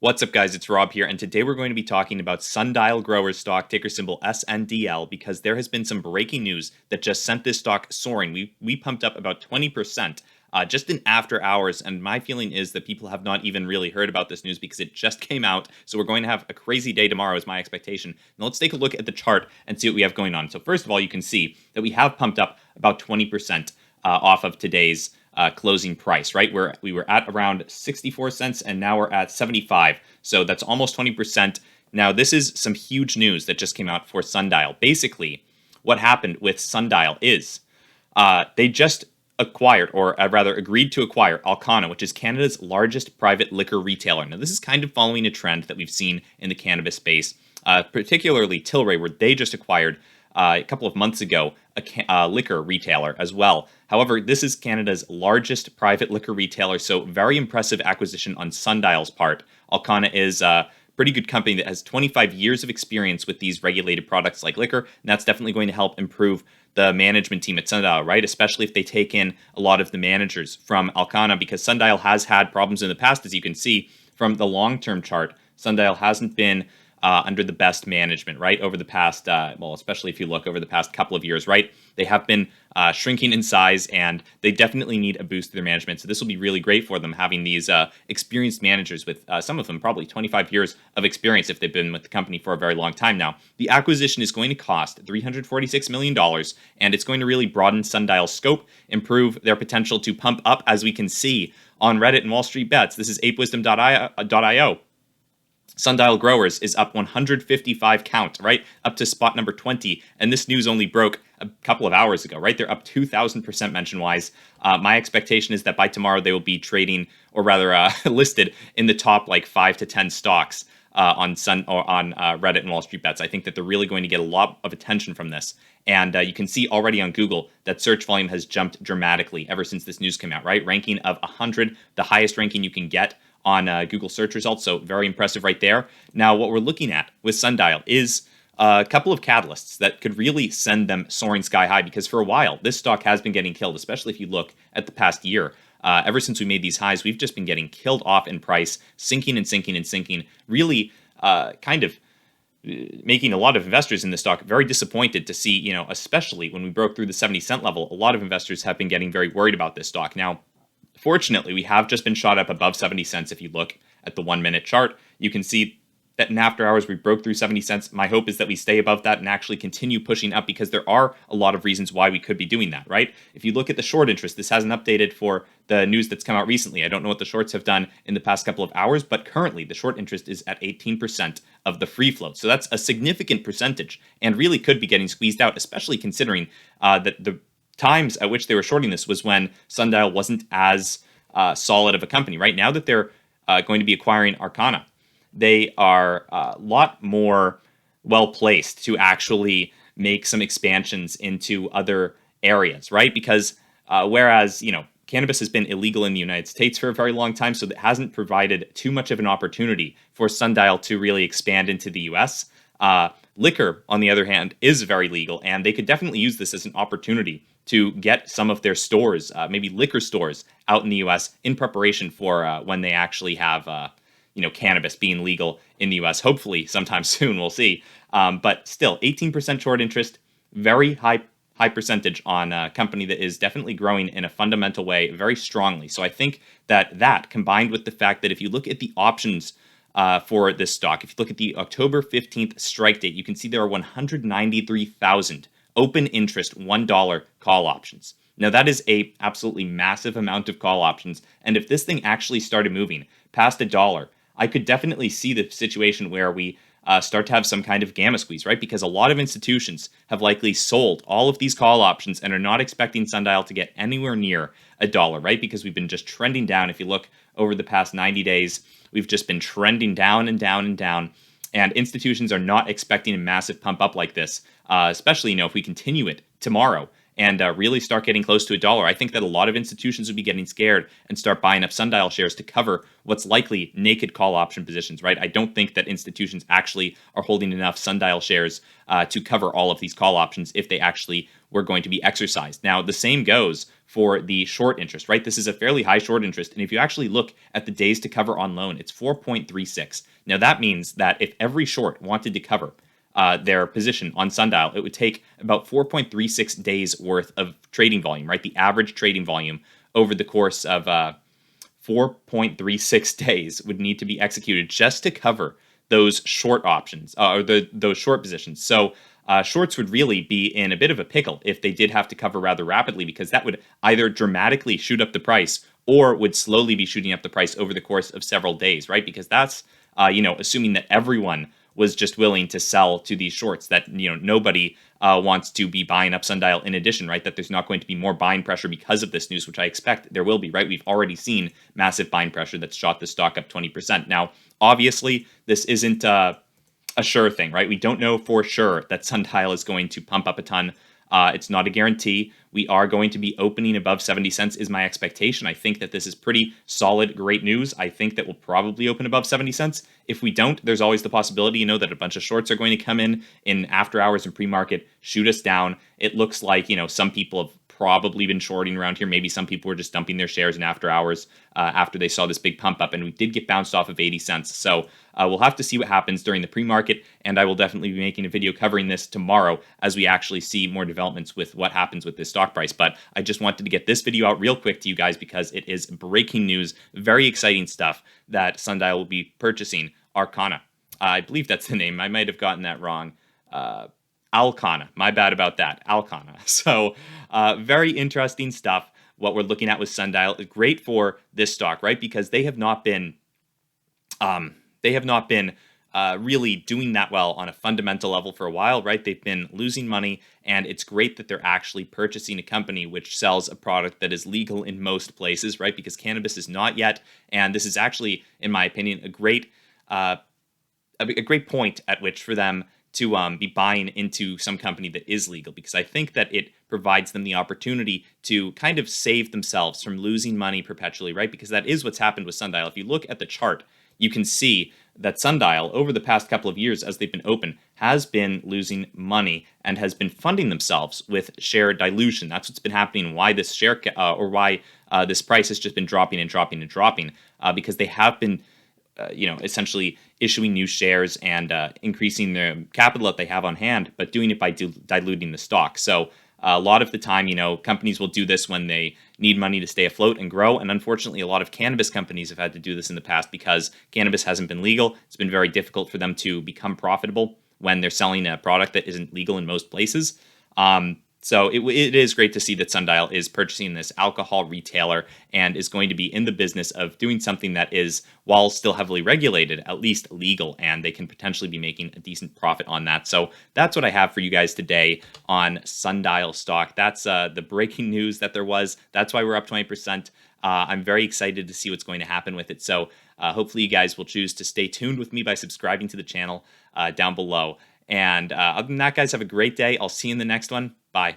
What's up, guys? It's Rob here, and today we're going to be talking about sundial growers stock, ticker symbol SNDL, because there has been some breaking news that just sent this stock soaring. We pumped up about 20% just in after hours, and my feeling is that people have not even really heard about this news because it just came out. So we're going to have a crazy day tomorrow, is my expectation. Now let's take a look at the chart and see what we have going on. So first of all, you can see that we have pumped up about 20% off of today's closing price, right? Where we were at around 64 cents and now we're at 75. So that's almost 20%. Now, this is some huge news that just came out for Sundial. Basically, what happened with Sundial is they just acquired, or rather agreed to acquire, Alcanna, which is Canada's largest private liquor retailer. Now, this is kind of following a trend that we've seen in the cannabis space, particularly Tilray, where they just acquired a couple of months ago a liquor retailer as well. However, this is Canada's largest private liquor retailer, so very impressive acquisition on Sundial's part. Alcanna is a pretty good company that has 25 years of experience with these regulated products like liquor, and that's definitely going to help improve the management team at Sundial, right? Especially if they take in a lot of the managers from Alcanna, because Sundial has had problems in the past, as you can see from the long-term chart. Sundial hasn't been under the best management, right? Over the past, well, especially if you look over the past couple of years, right? They have been shrinking in size, and they definitely need a boost to their management. So this will be really great for them, having these experienced managers with some of them probably 25 years of experience if they've been with the company for a very long time now. The acquisition is going to cost $346 million, and it's going to really broaden Sundial's scope, improve their potential to pump up, as we can see on Reddit and Wall Street Bets. This is apewisdom.io. Sundial Growers is up 155 count, right? Up to spot number 20. And this news only broke a couple of hours ago, right? They're up 2,000% mention-wise. My expectation is that by tomorrow they will be trading, or rather listed in the top like 5 to 10 stocks on Reddit and Wall Street Bets. I think that they're really going to get a lot of attention from this. And you can see already on Google that search volume has jumped dramatically ever since this news came out, right? Ranking of 100, the highest ranking you can get on Google search results, so very impressive right there. Now, what we're looking at with Sundial is a couple of catalysts that could really send them soaring sky high, because for a while, this stock has been getting killed, especially if you look at the past year. Ever since we made these highs, we've just been getting killed off in price, sinking and sinking and sinking, really kind of making a lot of investors in the stock very disappointed to see, especially when we broke through the 70-cent level. A lot of investors have been getting very worried about this stock. Now, fortunately, we have just been shot up above 70 cents. If you look at the 1-minute chart, you can see that in after hours we broke through 70 cents. My hope is that we stay above that and actually continue pushing up, because there are a lot of reasons why we could be doing that, right? If you look at the short interest, this hasn't updated for the news that's come out recently. I don't know what the shorts have done in the past couple of hours, but currently the short interest is at 18% of the free float. So that's a significant percentage and really could be getting squeezed out, especially considering that the times at which they were shorting this was when Sundial wasn't as solid of a company. Right now that they're going to be acquiring Alcanna, they are a lot more well-placed to actually make some expansions into other areas, right? Because whereas, cannabis has been illegal in the United States for a very long time, so that hasn't provided too much of an opportunity for Sundial to really expand into the U.S. Liquor, on the other hand, is very legal, and they could definitely use this as an opportunity to get some of their stores, maybe liquor stores, out in the U.S. in preparation for when they actually have, cannabis being legal in the U.S. Hopefully sometime soon, we'll see. But still, 18% short interest, very high percentage on a company that is definitely growing in a fundamental way very strongly. So I think that combined with the fact that if you look at the options for this stock, if you look at the October 15th strike date, you can see there are 193,000 open interest $1 call options. Now, that is a absolutely massive amount of call options, and if this thing actually started moving past $1, I could definitely see the situation where we start to have some kind of gamma squeeze, right? Because a lot of institutions have likely sold all of these call options and are not expecting Sundial to get anywhere near $1, right? Because we've been just trending down. If you look over the past 90 days, we've just been trending down and down and down. And institutions are not expecting a massive pump up like this, especially, if we continue it tomorrow. and really start getting close to a dollar. I think that a lot of institutions would be getting scared and start buying up sundial shares to cover what's likely naked call option positions, right? I don't think that institutions actually are holding enough sundial shares to cover all of these call options if they actually were going to be exercised. Now, the same goes for the short interest, right? This is a fairly high short interest. And if you actually look at the days to cover on loan, it's 4.36. Now, that means that if every short wanted to cover their position on sundial, it would take about 4.36 days worth of trading volume, right? The average trading volume over the course of 4.36 days would need to be executed just to cover those short options or those short positions. So shorts would really be in a bit of a pickle if they did have to cover rather rapidly, because that would either dramatically shoot up the price or would slowly be shooting up the price over the course of several days, right? Because that's assuming that everyone was just willing to sell to these shorts, that nobody wants to be buying up sundial in addition, right? That there's not going to be more buying pressure because of this news, which I expect there will be, right? We've already seen massive buying pressure that's shot the stock up 20%. Now, obviously, this isn't a sure thing, right? We don't know for sure that sundial is going to pump up a ton. It's not a guarantee. We are going to be opening above 70 cents is my expectation. I think that this is pretty solid, great news. I think that we'll probably open above 70 cents. If we don't, there's always the possibility, that a bunch of shorts are going to come in after hours and pre-market, shoot us down. It looks like, some people have probably been shorting around here. Maybe some people were just dumping their shares in after hours after they saw this big pump up, and we did get bounced off of 80 cents. So we'll have to see what happens during the pre-market, and I will definitely be making a video covering this tomorrow as we actually see more developments with what happens with this stock price. But I just wanted to get this video out real quick to you guys because it is breaking news, very exciting stuff that sundial will be purchasing Alcanna. I believe that's the name. I might have gotten that wrong. Alcanna. My bad about that. Alcanna. So very interesting stuff. What we're looking at with sundial is great for this stock, right? Because they have not been really doing that well on a fundamental level for a while, right? They've been losing money, and it's great that they're actually purchasing a company which sells a product that is legal in most places, right? Because cannabis is not yet, and this is actually, in my opinion, a great point at which for them to be buying into some company that is legal, because I think that it provides them the opportunity to kind of save themselves from losing money perpetually, right? Because that is what's happened with sundial. If you look at the chart, you can see that sundial, over the past couple of years as they've been open, has been losing money and has been funding themselves with share dilution. That's what's been happening. Why this why this price has just been dropping and dropping and dropping, because they have been essentially issuing new shares and increasing the capital that they have on hand, but doing it by diluting the stock. So a lot of the time, companies will do this when they need money to stay afloat and grow. And unfortunately, a lot of cannabis companies have had to do this in the past because cannabis hasn't been legal. It's been very difficult for them to become profitable when they're selling a product that isn't legal in most places. So it is great to see that sundial is purchasing this alcohol retailer and is going to be in the business of doing something that is, while still heavily regulated, at least legal, and they can potentially be making a decent profit on that. So that's what I have for you guys today on sundial stock. That's the breaking news that there was. That's why we're up 20%. I'm very excited to see what's going to happen with it. So hopefully you guys will choose to stay tuned with me by subscribing to the channel down below. And other than that, guys, have a great day. I'll see you in the next one. Bye.